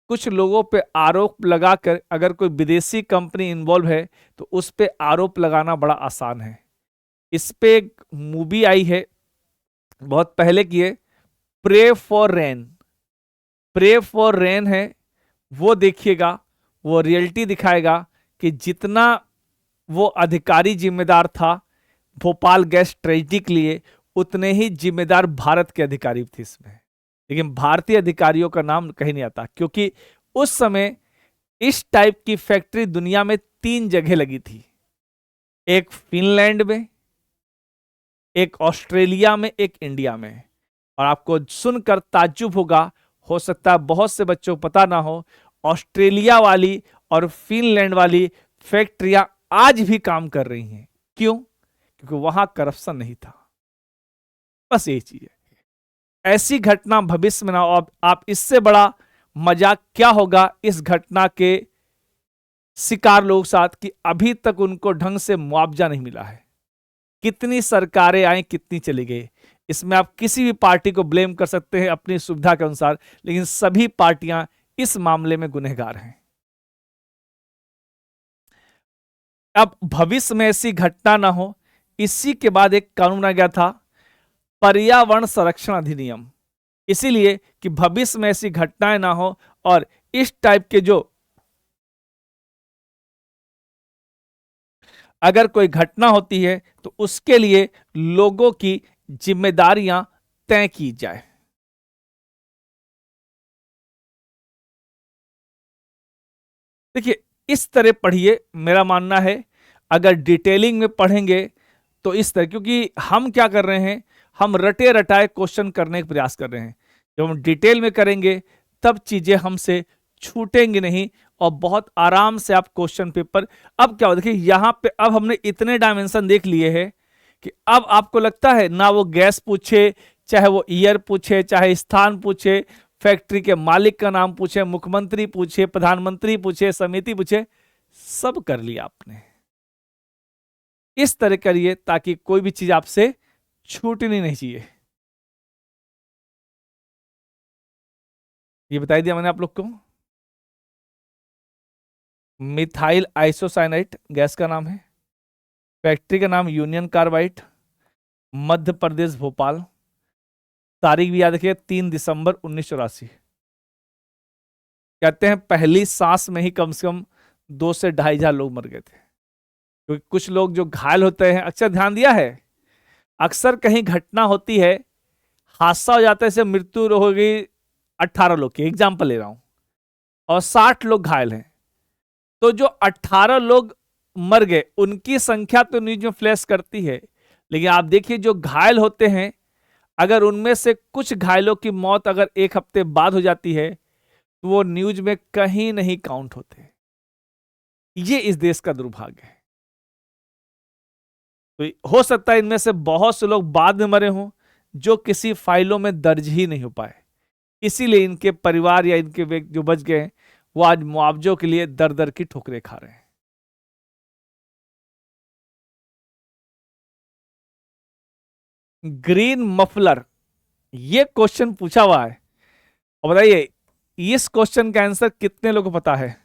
कुछ लोगों पे आरोप लगाकर, अगर कोई विदेशी कंपनी इन्वॉल्व है तो उस पे आरोप लगाना बड़ा आसान है। इस पे एक मूवी आई है बहुत पहले की है, pray for rain. Pray for rain है, वो देखिएगा। वो रियलिटी दिखाएगा कि जितना वो अधिकारी जिम्मेदार था भोपाल गैस ट्रेजिडी के लिए, उतने ही जिम्मेदार भारत के अधिकारी थे इसमें। लेकिन भारतीय अधिकारियों का नाम कहीं नहीं आता, क्योंकि उस समय इस टाइप की फैक्ट्री दुनिया में 3 जगह लगी थी। एक फिनलैंड में, एक ऑस्ट्रेलिया में, एक इंडिया में। और आपको सुनकर ताज्जुब होगा, हो सकता है बहुत से बच्चों को पता ना हो, ऑस्ट्रेलिया वाली और फिनलैंड वाली फैक्ट्रियां आज भी काम कर रही हैं। क्यों? क्योंकि वहां करप्शन नहीं था। बस यही चीज है। ऐसी घटना भविष्य में ना हो। आप इससे बड़ा मजाक क्या होगा इस घटना के शिकार लोग साथ, कि अभी तक उनको ढंग से मुआवजा नहीं मिला है। कितनी सरकारें आई, कितनी चली गई, इसमें आप किसी भी पार्टी को ब्लेम कर सकते हैं अपनी सुविधा के अनुसार, लेकिन सभी पार्टियां इस मामले में गुनहगार हैं। अब भविष्य में ऐसी घटना ना हो, इसी के बाद एक कानून आ गया था, पर्यावरण संरक्षण अधिनियम। इसीलिए कि भविष्य में ऐसी घटनाएं ना हो, और इस टाइप के जो अगर कोई घटना होती है तो उसके लिए लोगों की जिम्मेदारियां तय की जाए। देखिए, इस तरह पढ़िए, मेरा मानना है अगर डिटेलिंग में पढ़ेंगे तो इस तरह, क्योंकि हम क्या कर रहे हैं, हम रटे रटाए क्वेश्चन करने का प्रयास कर रहे हैं। जब हम डिटेल में करेंगे तब चीजें हमसे छूटेंगी नहीं और बहुत आराम से आप क्वेश्चन पेपर। अब क्या हो, देखिए यहां पे अब हमने इतने डायमेंशन देख लिए हैं कि अब आपको लगता है ना वो गैस पूछे, चाहे वो ईयर पूछे, चाहे स्थान पूछे, फैक्ट्री के मालिक का नाम पूछे, मुख्यमंत्री पूछे, प्रधानमंत्री पूछे, समिति पूछे, सब कर लिया आपने। इस तरह करिए ताकि कोई भी चीज आपसे छूटनी नहीं चाहिए। ये बता दिया मैंने आप लोग को। मिथाइल आइसोसाइनाइट गैस का नाम है, फैक्ट्री का नाम यूनियन कार्बाइड, मध्य प्रदेश भोपाल, तारीख भी याद रखिए 3 दिसंबर 1984। कहते हैं पहली सांस में ही कम से कम 2 से 2,500 लोग मर गए थे। क्योंकि कुछ लोग जो घायल होते हैं, अक्सर ध्यान दिया है, अक्सर कहीं घटना होती है, हादसा हो जाता है, से मृत्यु हो गई 18 लोग की, एग्जाम्पल ले रहा हूं, और 60 लोग घायल हैं, तो जो 18 लोग मर गए उनकी संख्या तो न्यूज में फ्लैश करती है, लेकिन आप देखिए जो घायल होते हैं, अगर उनमें से कुछ घायलों की मौत अगर 1 हफ्ते बाद हो जाती है तो वो न्यूज में कहीं नहीं काउंट होते। ये इस देश का दुर्भाग्य है। तो हो सकता है इनमें से बहुत से लोग बाद में मरे हों जो किसी फाइलों में दर्ज ही नहीं हो पाए, इसीलिए इनके परिवार या इनके व्यक्ति जो बच गए वो आज मुआवजों के लिए दर दर की ठोकरें खा रहे हैं। ग्रीन मफलर, ये क्वेश्चन पूछा हुआ है, और बताइए इस क्वेश्चन का आंसर कितने लोगों को पता है?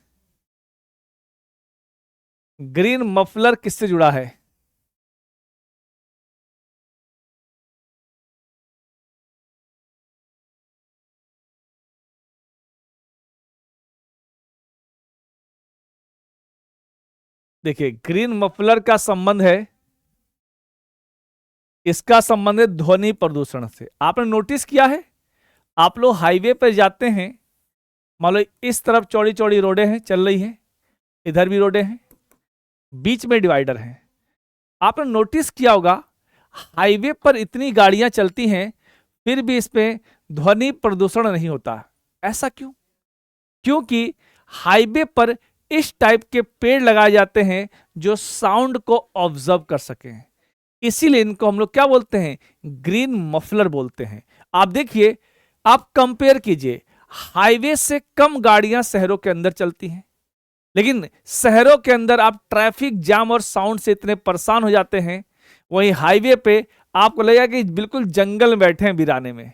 ग्रीन मफलर किससे जुड़ा है? देखिए ग्रीन मफलर का संबंध है, इसका संबंध है ध्वनि प्रदूषण से। आपने नोटिस किया है, आप लोग हाईवे पर जाते हैं, मान लो इस तरफ चौड़ी चौड़ी रोडें हैं चल रही हैं, इधर भी रोडें हैं, बीच में डिवाइडर है, आपने नोटिस किया होगा हाईवे पर इतनी गाड़ियां चलती हैं फिर भी इस पे ध्वनि प्रदूषण नहीं होता। ऐसा क्यों? क्योंकि हाईवे पर इस टाइप के पेड़ लगाए जाते हैं जो साउंड को ऑब्जर्व कर सकें, इसीलिए इनको हम लोग क्या बोलते हैं? ग्रीन मफलर बोलते हैं। आप देखिए, आप कंपेयर कीजिए, हाईवे से कम गाड़ियां शहरों के अंदर चलती हैं, लेकिन शहरों के अंदर आप ट्रैफिक जाम और साउंड से इतने परेशान हो जाते हैं, वहीं हाईवे पे आपको लगेगा कि बिल्कुल जंगल में बैठे हैं वीराने में।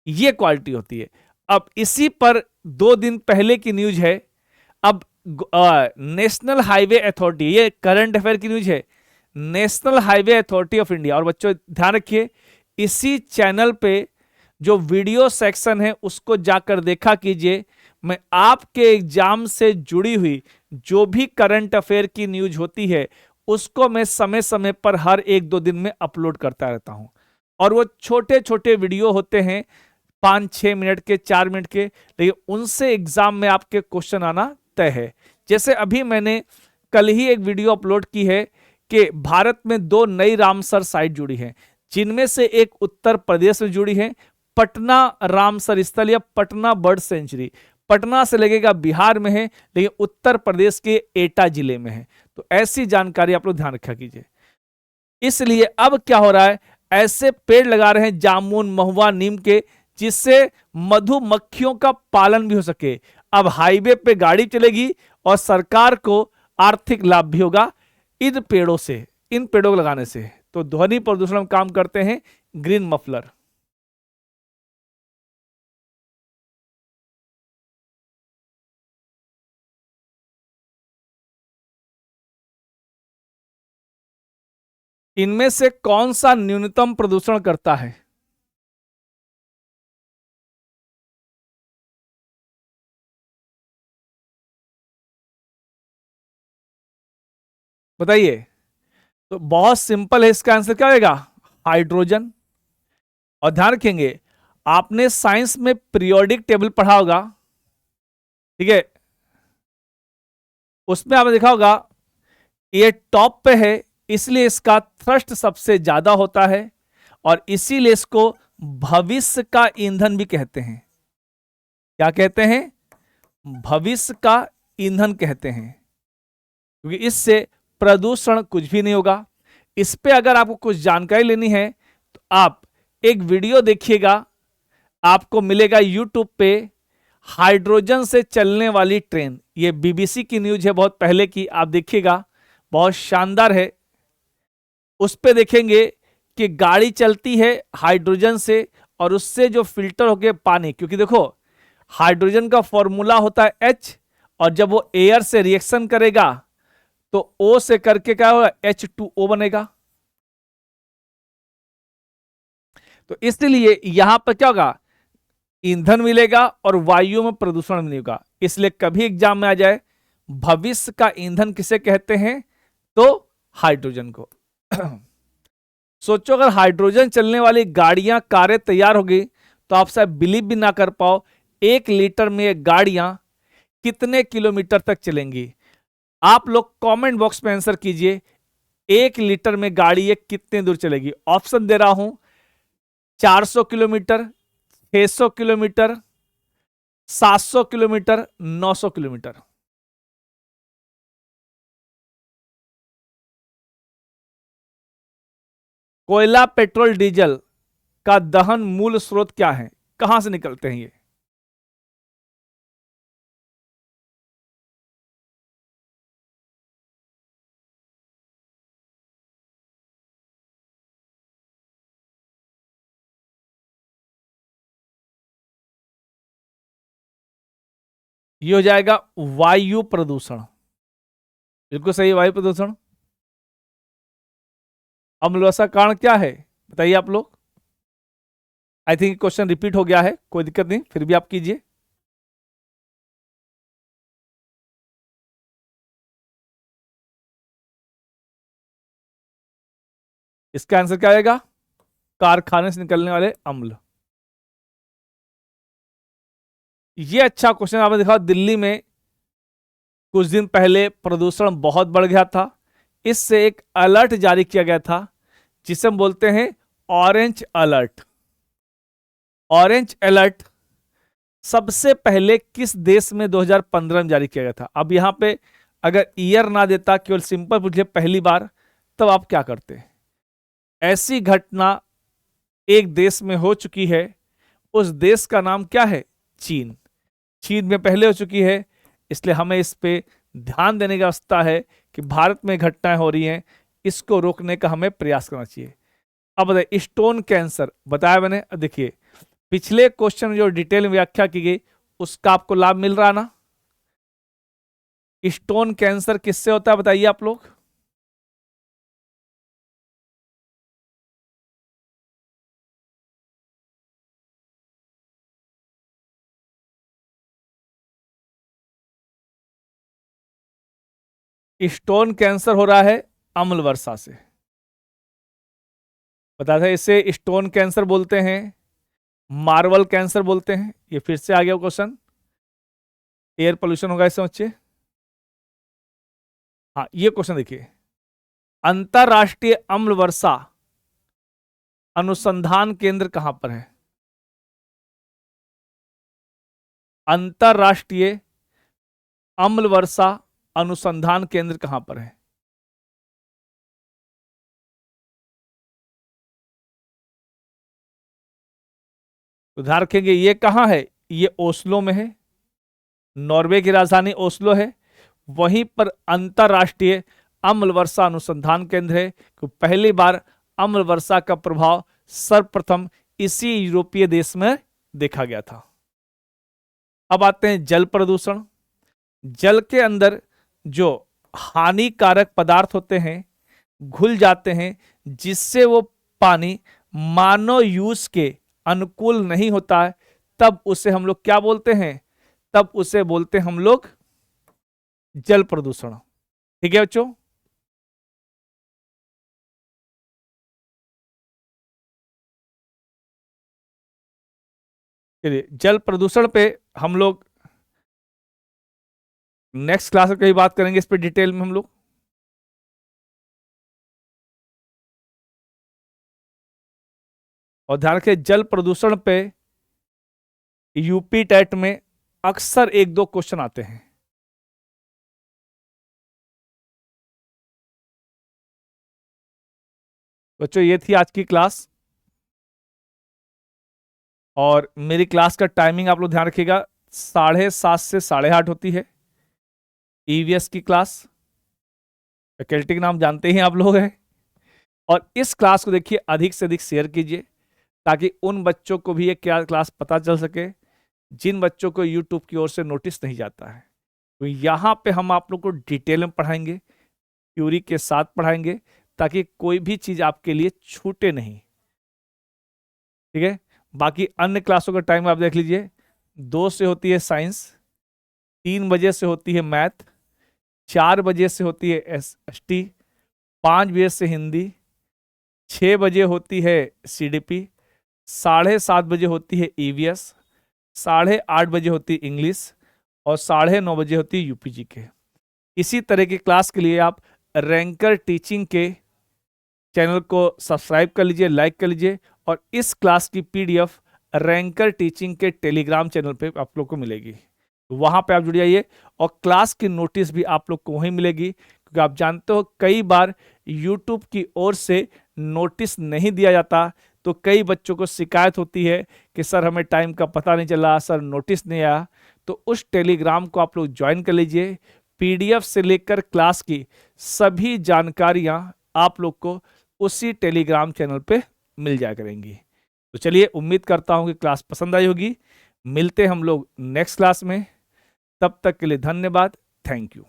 ये क्वालिटी होती है। अब इसी पर 2 दिन पहले की न्यूज है, अब नेशनल हाईवे अथॉरिटी, ये करंट अफेयर की न्यूज है, national highway authority of India, और बच्चों ध्यान रखिए इसी चैनल पे जो वीडियो सेक्शन है उसको जाकर देखा कीजिए। मैं आपके एग्जाम से जुड़ी हुई जो भी करंट अफेयर की न्यूज होती है उसको मैं समय समय पर हर 1-2 दिन में अपलोड करता रहता हूं, और वो छोटे छोटे वीडियो होते हैं 5-6 मिनट के, 4 मिनट के, लेकिन उनसे एग्जाम में आपके क्वेश्चन आना तय है। जैसे अभी मैंने कल ही एक वीडियो अपलोड की है कि भारत में 2 नई रामसर साइट जुड़ी हैं, जिनमें से एक उत्तर प्रदेश में जुड़ी है, पटना रामसर स्थल या पटना बर्ड सेंचुरी, पटना से लगेगा बिहार में है, लेकिन उत्तर प्रदेश के एटा जिले में है। तो ऐसी जानकारी आप लोग ध्यान रखा कीजिए। इसलिए अब क्या हो रहा है, ऐसे पेड़ लगा रहे हैं जामुन, महुआ, नीम के, जिससे मधुमक्खियों का पालन भी हो सके। अब हाईवे पे गाड़ी चलेगी और सरकार को आर्थिक लाभ भी होगा इन पेड़ों से, इन पेड़ों को लगाने से। तो ध्वनि प्रदूषण में काम करते हैं ग्रीन मफलर। इनमें से कौन सा न्यूनतम प्रदूषण करता है? बताइए। तो बहुत सिंपल है, इसका आंसर क्या होगा? हाइड्रोजन। और ध्यान रखेंगे, आपने साइंस में पीरियोडिक टेबल पढ़ा होगा, ठीक है, उसमें आपने देखा होगा ये टॉप पे है, इसलिए इसका थ्रस्ट सबसे ज्यादा होता है और इसीलिए इसको भविष्य का ईंधन भी कहते हैं। क्या कहते हैं? भविष्य का ईंधन कहते हैं, क्योंकि इससे प्रदूषण कुछ भी नहीं होगा। इस पे अगर आपको कुछ जानकारी लेनी है तो आप एक वीडियो देखिएगा, आपको मिलेगा यूट्यूब पे, हाइड्रोजन से चलने वाली ट्रेन। ये बीबीसी की न्यूज है बहुत पहले की, आप देखिएगा, बहुत शानदार है। उस पे देखेंगे कि गाड़ी चलती है हाइड्रोजन से और उससे जो फिल्टर होके पानी, क्योंकि देखो हाइड्रोजन का फॉर्मूला होता है H, और जब वो एयर से रिएक्शन करेगा तो O से करके क्या होगा, H2O बनेगा। तो इसलिए यहां पर क्या होगा, ईंधन मिलेगा और वायु में प्रदूषण नहीं होगा। इसलिए कभी एग्जाम में आ जाए भविष्य का ईंधन किसे कहते हैं, तो हाइड्रोजन को। सोचो अगर हाइड्रोजन चलने वाली गाड़ियां, कारें तैयार होगी तो आप शायद बिलीव भी ना कर पाओ, 1 लीटर में ये गाड़ियां कितने किलोमीटर तक चलेंगी। आप लोग कमेंट बॉक्स में आंसर कीजिए, 1 लीटर में गाड़ी ये कितने दूर चलेगी। ऑप्शन दे रहा हूं, 400 किलोमीटर, 600 किलोमीटर, 700 किलोमीटर, 900 किलोमीटर। कोयला, पेट्रोल, डीजल का दहन मूल स्रोत क्या है, कहां से निकलते हैं ये? ये हो जाएगा वायु प्रदूषण। बिल्कुल सही, वायु प्रदूषण। अम्लवसा कारण क्या है बताइए आप लोग। आई थिंक क्वेश्चन रिपीट हो गया है, कोई दिक्कत नहीं, फिर भी आप कीजिए। इसका आंसर क्या आएगा, कारखाने से निकलने वाले अम्ल। ये अच्छा क्वेश्चन आपने देखा, दिल्ली में कुछ दिन पहले प्रदूषण बहुत बढ़ गया था, इससे एक अलर्ट जारी किया गया था जिसे हम बोलते हैं ऑरेंज अलर्ट। ऑरेंज अलर्ट सबसे पहले किस देश में 2015 में जारी किया गया था? अब यहां पे अगर ईयर ना देता, केवल सिंपल पूछे पहली बार, तब आप क्या करते? ऐसी घटना एक देश में हो चुकी है, उस देश का नाम क्या है? चीन। चीन में पहले हो चुकी है, इसलिए हमें इस पे ध्यान देने की आवश्यकता है कि भारत में घटनाएं हो रही हैं, इसको रोकने का हमें प्रयास करना चाहिए। अब बताइए, स्टोन कैंसर बताया मैंने। अब देखिए पिछले क्वेश्चन में जो डिटेल में व्याख्या की गई उसका आपको लाभ मिल रहा ना। स्टोन कैंसर किससे होता है बताइए आप लोग। स्टोन कैंसर हो रहा है अम्ल वर्षा से। बता दें, इसे स्टोन कैंसर बोलते हैं, मार्बल कैंसर बोलते हैं। ये फिर से आ गया क्वेश्चन, एयर पोल्यूशन होगा इसे बच्चे। हाँ, ये क्वेश्चन देखिए, अंतरराष्ट्रीय अम्ल वर्षा अनुसंधान केंद्र कहां पर है? अंतरराष्ट्रीय अम्ल वर्षा अनुसंधान केंद्र कहां पर है? तो ध्यान रखेंगे, ये कहां है? ये ओस्लो में है, नॉर्वे की राजधानी ओस्लो है। वहीं पर अंतरराष्ट्रीय अम्ल वर्षा अनुसंधान केंद्र है, तो पहली बार अम्ल वर्षा का प्रभाव सर्वप्रथम इसी यूरोपीय देश में देखा गया था। अब आते हैं जल प्रदूषण। जल के अंदर जो हानिकारक पदार्थ होते हैं घुल जाते हैं, जिससे वो पानी मानव यूज के अनुकूल नहीं होता है, तब उसे हम लोग क्या बोलते हैं? तब उसे बोलते हैं हम लोग जल प्रदूषण। ठीक है बच्चों। चलिए, जल प्रदूषण पे हम लोग नेक्स्ट क्लास में कहीं बात करेंगे, इस पे डिटेल में हम लोग। और ध्यान रखें जल प्रदूषण पे यूपी टेट में अक्सर 1-2 क्वेश्चन आते हैं। बच्चों ये थी आज की क्लास, और मेरी क्लास का टाइमिंग आप लोग ध्यान रखिएगा, 7:30 से 8:30 होती है ईवीएस की क्लास। फैकल्टी का नाम जानते ही आप लोग हैं। और इस क्लास को देखिए अधिक से अधिक शेयर कीजिए, ताकि उन बच्चों को भी ये क्या क्लास पता चल सके जिन बच्चों को यूट्यूब की ओर से नोटिस नहीं जाता है। तो यहाँ पे हम आप लोग को डिटेल में पढ़ाएंगे, थ्योरी के साथ पढ़ाएंगे, ताकि कोई भी चीज आपके लिए छूटे नहीं। ठीक है, बाकी अन्य क्लासों का टाइम आप देख लीजिए, 2 से होती है साइंस, 3 बजे से होती है मैथ, 4 बजे से होती है एसटी, 5 बजे से हिंदी, 6 बजे होती है सीडीपी, 7:30 बजे होती है ईवीएस, 8:30 बजे होती है इंग्लिश, और 9:30 बजे होती है यूपीजी के। इसी तरह की क्लास के लिए आप रैंकर टीचिंग के चैनल को सब्सक्राइब कर लीजिए, लाइक कर लीजिए, और इस क्लास की पीडीएफ रैंकर टीचिंग के टेलीग्राम चैनल पे आप लोग को मिलेगी। वहां पे आप जुड़ जाइए, और क्लास की नोटिस भी आप लोग को वहीं मिलेगी, क्योंकि आप जानते हो कई बार यूट्यूब की ओर से नोटिस नहीं दिया जाता, तो कई बच्चों को शिकायत होती है कि सर हमें टाइम का पता नहीं चला, सर नोटिस नहीं आया। तो उस टेलीग्राम को आप लोग ज्वाइन कर लीजिए, पीडीएफ से लेकर क्लास की सभी जानकारियां आप लोग को उसी टेलीग्राम चैनल पे मिल जाया करेंगी। तो चलिए, उम्मीद करता हूं कि क्लास पसंद आई होगी। मिलते हम लोग नेक्स्ट क्लास में, तब तक के लिए धन्यवाद, थैंक यू।